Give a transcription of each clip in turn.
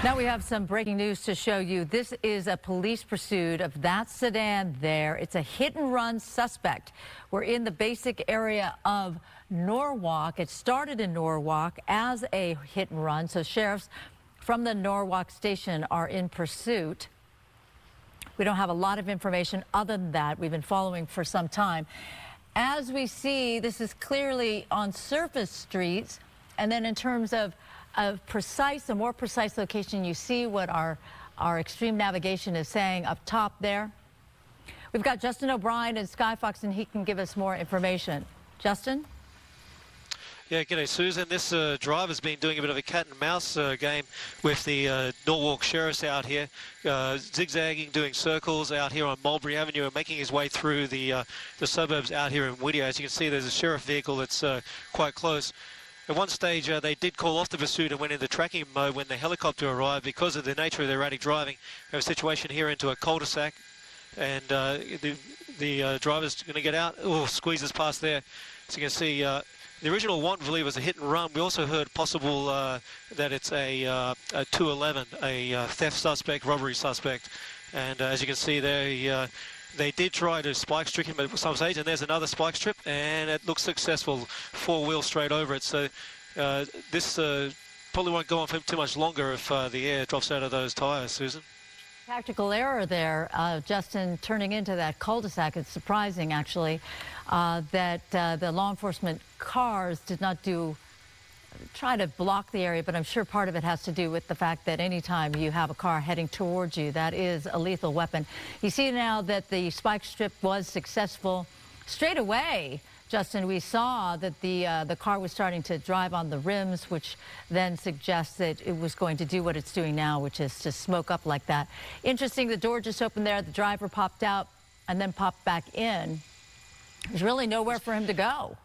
Now we have some breaking news to show you. This is a police pursuit of that sedan there. It's a hit-and-run suspect. We're in the basic area of Norwalk. It started in Norwalk as a hit-and-run, so sheriffs from the Norwalk station are in pursuit. We don't have a lot of information other than that. We've been following for some time. As we see, this is clearly on surface streets, and then in terms of a more precise location, you see what our extreme navigation is saying up top there. We've got Justin O'Brien and Sky Fox, and he can give us more information. Justin? Yeah, g'day, Susan. This driver's been doing a bit of a cat and mouse game with the Norwalk sheriffs out here, zigzagging, doing circles out here on Mulberry Avenue and making his way through the suburbs out here in Whittier. As you can see, there's a sheriff vehicle that's quite close. At one stage, they did call off the pursuit and went into tracking mode when the helicopter arrived because of the nature of their erratic driving. We have a situation here into a cul-de-sac, and the driver's going to get out. Oh, squeezes past there. So you can see the original one, I believe, was a hit and run. We also heard possible that it's a 211, a theft suspect, robbery suspect. And as you can see there, they did try to spike strip him at some stage, and there's another spike strip, and it looks successful. Four-wheel straight over it. So this probably won't go on for too much longer if the air drops out of those tires, Susan. Tactical error there, Justin, turning into that cul-de-sac. It's surprising, actually, that the law enforcement cars did not try to block the area, but I'm sure part of it has to do with the fact that anytime you have a car heading towards you, that is a lethal weapon. You see now that the spike strip was successful. Straight away, Justin, we saw that the car was starting to drive on the rims, which then suggests that it was going to do what it's doing now, which is to smoke up like that. Interesting, the door just opened there, the driver popped out and then popped back in. There's really nowhere for him to go.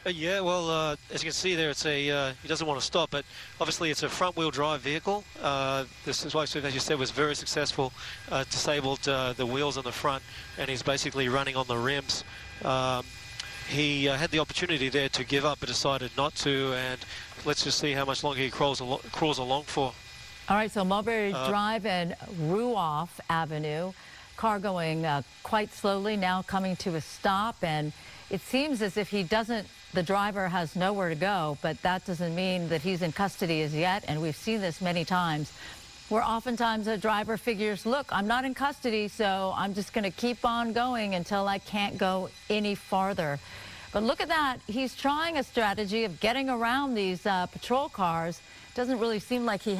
Yeah, well, as you can see there, it's he doesn't want to stop, but obviously it's a front-wheel drive vehicle. This spike strip, as you said, was very successful, disabled the wheels on the front, and he's basically running on the rims. He had the opportunity there to give up, but decided not to, and let's just see how much longer he crawls along for. All right, so Mulberry Drive and Ruoff Avenue, car going quite slowly, now coming to a stop, and it seems as if the driver has nowhere to go, but that doesn't mean that he's in custody as yet, and we've seen this many times, where oftentimes a driver figures, look, I'm not in custody, so I'm just going to keep on going until I can't go any farther. But look at that. He's trying a strategy of getting around these patrol cars. Doesn't really seem like he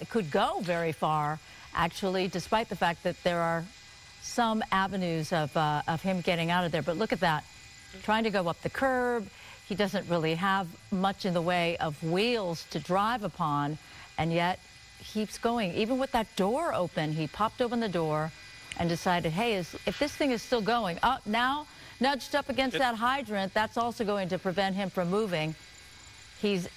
could go very far, actually, despite the fact that there are some avenues of him getting out of there. But look at that. Trying to go up the curb. He doesn't really have much in the way of wheels to drive upon, and yet keeps going. Even with that door open, he popped open the door and decided, hey, if this thing is still going, now nudged up against that hydrant, that's also going to prevent him from moving. He's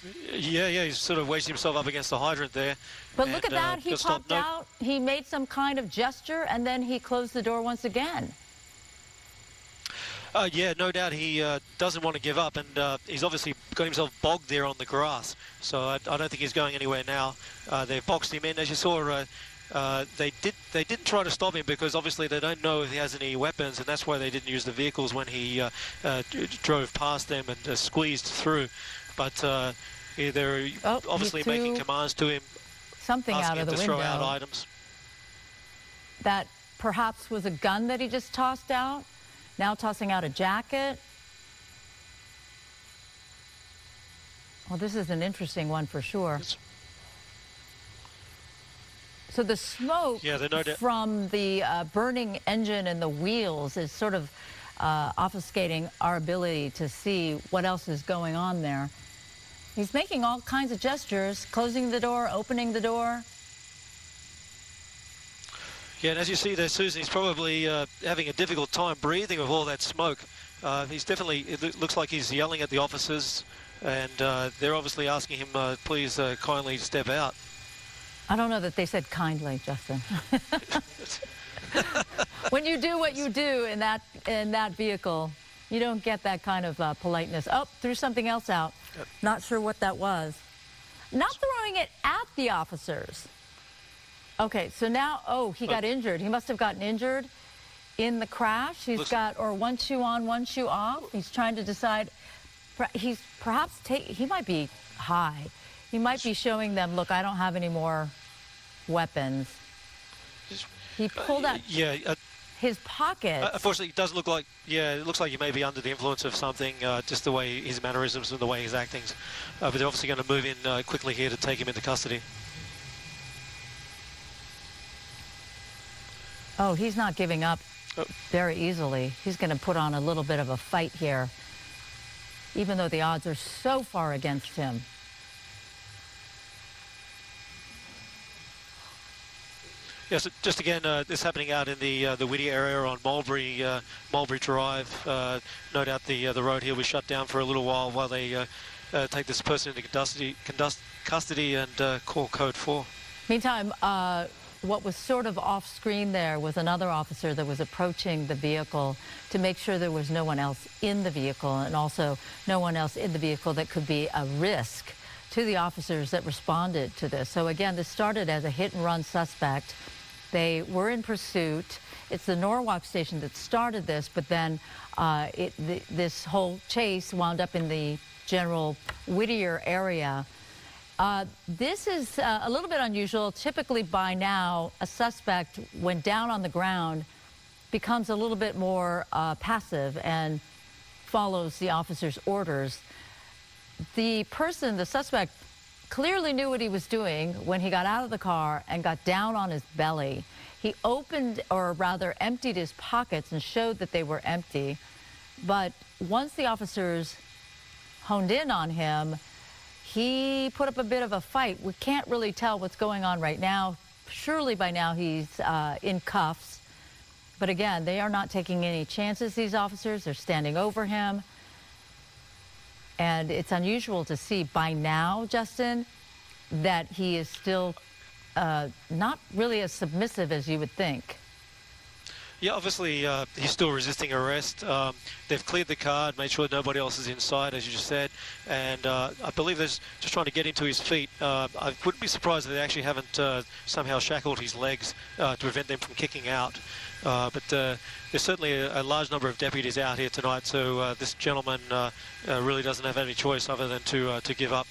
sort of wedged himself up against the hydrant there. But look at that, he popped out, he made some kind of gesture, and then he closed the door once again. Yeah, no doubt he doesn't want to give up, and he's obviously got himself bogged there on the grass. So I don't think he's going anywhere now. They've boxed him in. As you saw, they didn't try to stop him because obviously they don't know if he has any weapons, and that's why they didn't use the vehicles when he drove past them and squeezed through. But they're obviously making commands to him, something out of the window. Throw out items. That perhaps was a gun that he just tossed out. Now tossing out a jacket. Well, this is an interesting one for sure. So the smoke from the burning engine and the wheels is sort of obfuscating our ability to see what else is going on there. He's making all kinds of gestures, closing the door, opening the door. Yeah, and as you see there, Susan, he's probably having a difficult time breathing with all that smoke. He's definitely, it looks like he's yelling at the officers, and they're obviously asking him, please kindly step out. I don't know that they said kindly, Justin. When you do what you do in that vehicle, you don't get that kind of politeness. Oh, threw something else out. Not sure what that was. Not throwing it at the officers. Okay, so now, oh, he got injured. He must have gotten injured in the crash. He's got, or one shoe on, one shoe off. He's trying to decide. He's perhaps, he might be high. He might be showing them, look, I don't have any more weapons. He pulled out his pockets. Unfortunately, it does look like, it looks like he may be under the influence of something, just the way his mannerisms and the way he's acting. But they're obviously going to move in quickly here to take him into custody. Oh, he's not giving up very easily. He's going to put on a little bit of a fight here, even though the odds are so far against him. Yes, just again, this happening out in the Whittier area on Mulberry Drive. No doubt the road here was shut down for a little while they take this person into custody and call Code 4. Meantime, what was sort of off screen there was another officer that was approaching the vehicle to make sure there was no one else in the vehicle, and also no one else in the vehicle that could be a risk to the officers that responded to this. So again, this started as a hit-and-run suspect. They were in pursuit. It's the Norwalk station that started this, but then this whole chase wound up in the general Whittier area. This is a little bit unusual. Typically by now, a suspect, when down on the ground, becomes a little bit more passive and follows the officer's orders. The suspect, clearly knew what he was doing when he got out of the car and got down on his belly. He opened, or rather emptied his pockets and showed that they were empty. But once the officers honed in on him, he put up a bit of a fight. We can't really tell what's going on right now. Surely by now he's in cuffs. But again, they are not taking any chances, these officers. They're standing over him. And it's unusual to see by now, Justin, that he is still not really as submissive as you would think. Yeah, obviously he's still resisting arrest. They've cleared the car, made sure nobody else is inside, as you just said, and I believe they're just trying to get him to his feet. I wouldn't be surprised if they actually haven't somehow shackled his legs to prevent them from kicking out. But there's certainly a large number of deputies out here tonight, so this gentleman really doesn't have any choice other than to give up.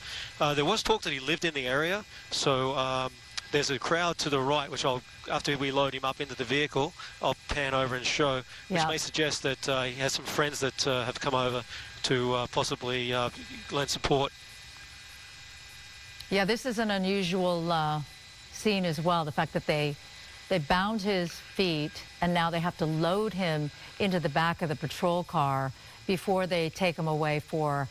There was talk that he lived in the area, so there's a crowd to the right, which after we load him up into the vehicle, I'll pan over and show, which may suggest that he has some friends that have come over to possibly lend support. Yeah, this is an unusual scene as well, the fact that they bound his feet and now they have to load him into the back of the patrol car before they take him away for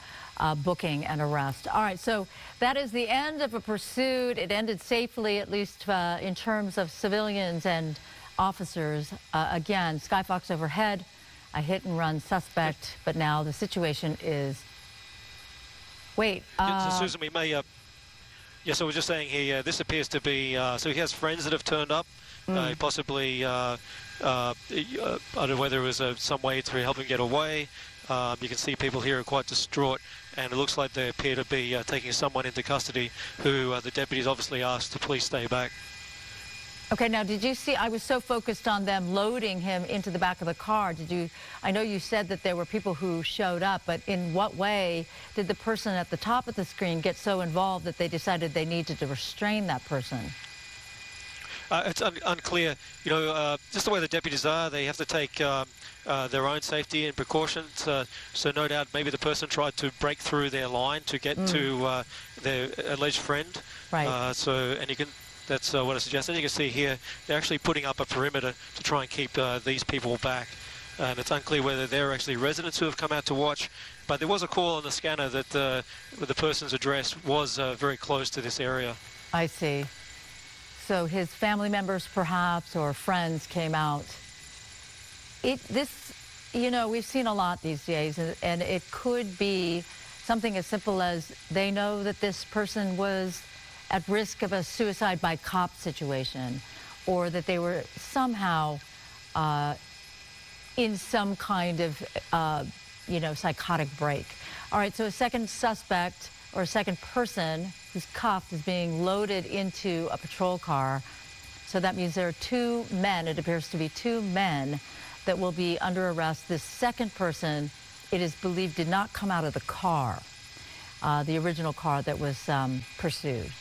booking and arrest. All right, so that is the end of a pursuit. It ended safely, at least in terms of civilians and officers. Again, Skyfox overhead, a hit-and-run suspect, but now the situation is... Wait. So Susan, we may... so we're just saying here, this appears to be... so he has friends that have turned up, possibly... I don't know whether it was some way to help him get away. You can see people here are quite distraught, and it looks like they appear to be taking someone into custody who the deputies obviously asked to please stay back. Okay, now did you see, I was so focused on them loading him into the back of the car. I know you said that there were people who showed up, but in what way did the person at the top of the screen get so involved that they decided they needed to restrain that person? It's unclear. You know, just the way the deputies are, they have to take their own safety and precautions. So no doubt maybe the person tried to break through their line to get to their alleged friend. Right. That's what I suggest. As you can see here, they're actually putting up a perimeter to try and keep these people back. And it's unclear whether they're actually residents who have come out to watch. But there was a call on the scanner that the person's address was very close to this area. I see. So his family members, perhaps, or friends came out. You know, we've seen a lot these days, and it could be something as simple as they know that this person was at risk of a suicide by cop situation, or that they were somehow in some kind of, psychotic break. All right, so a second suspect or a second person who's cuffed is being loaded into a patrol car. So that means there are two men, it appears to be two men, that will be under arrest. This second person, it is believed, did not come out of the car, the original car that was pursued.